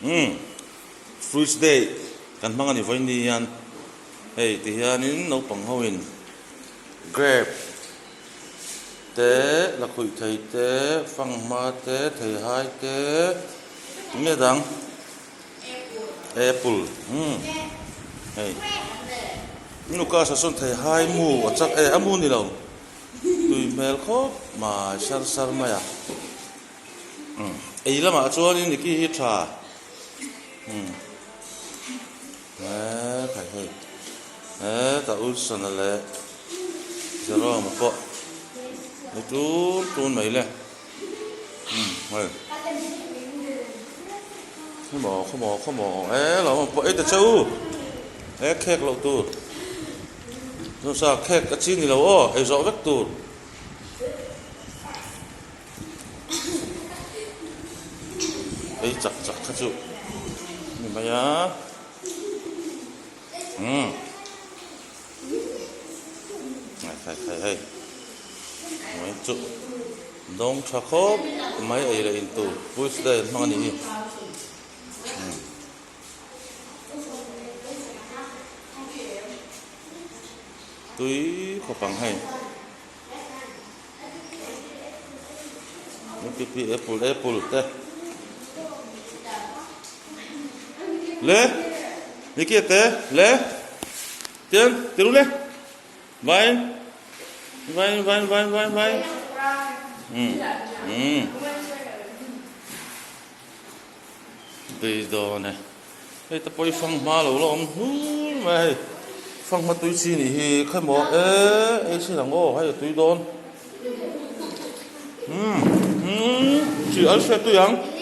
Fruits Day kan mang ani voin ni yan hey ti hianin no pang hoin grape te la khui thei te phang ma te thei hai te nghe dang apple hey nu ka sa son thei hai mu achak amu ni lo tui mel kho ma sar ma ya ei lama chuan in ki hi tha phải hơi ta út sân là giờ rồi một bộ một chút mấy lên rồi không bỏ là một bộ ít là châu khét lẩu tu nó sao khét cái chi này lẩu rõ vết tu ấy chặt khát chịu mình bây giờ hay mấy chục đông cha khóc mấy ấy là in tu vui đây mang đi túi có bằng hay cái apple thế lê như kia thế lê tiền lê vai bây giờ này đây ta bôi phăng ma lẩu lom mày phăng ma túi chi này khai mỏ ấy xin là ngô hay là túi đôn chỉ ăn xe túi ăn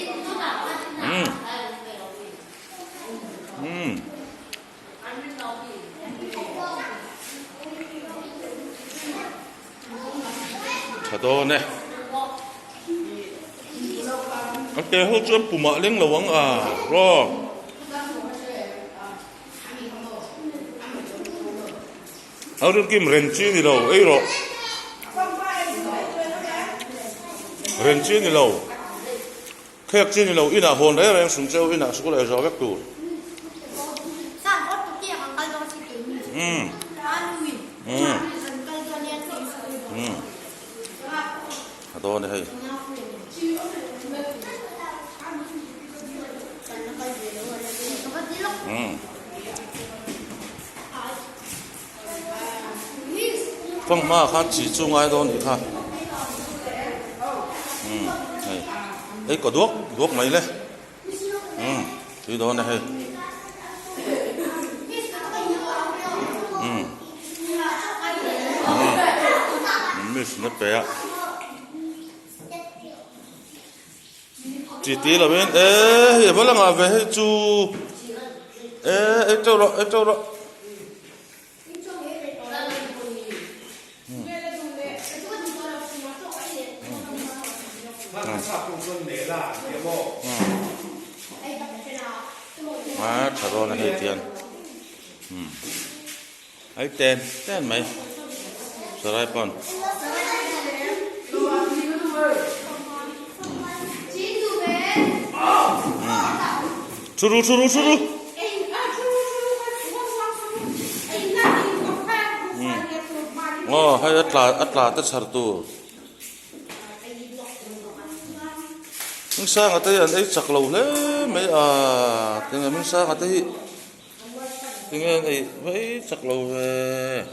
đó này ok hỗ trợ bù mạ lên lẩu rồi ở trên kim rèn chi thì đâu ấy rồi rèn chi thì đâu khét chi thì đâu ít là hồn đấy là em sủng trâu ít là số lại rõ các tủ đó này hay phong ma khác chỉ chung ai đó thì khác này ấy có đuốc mấy đấy thì đó này hay miss nó bé chỉ tí là bên hiện vẫn là ngà về hay chú trâu đó thả đó là hay tiền ấy tên mày sao lại con Churu hay atla tất sar tu mình sang ở đây anh ấy chặt lầu đấy mấy tiếng mình sang ở đây tiếng này mấy chặt lầu về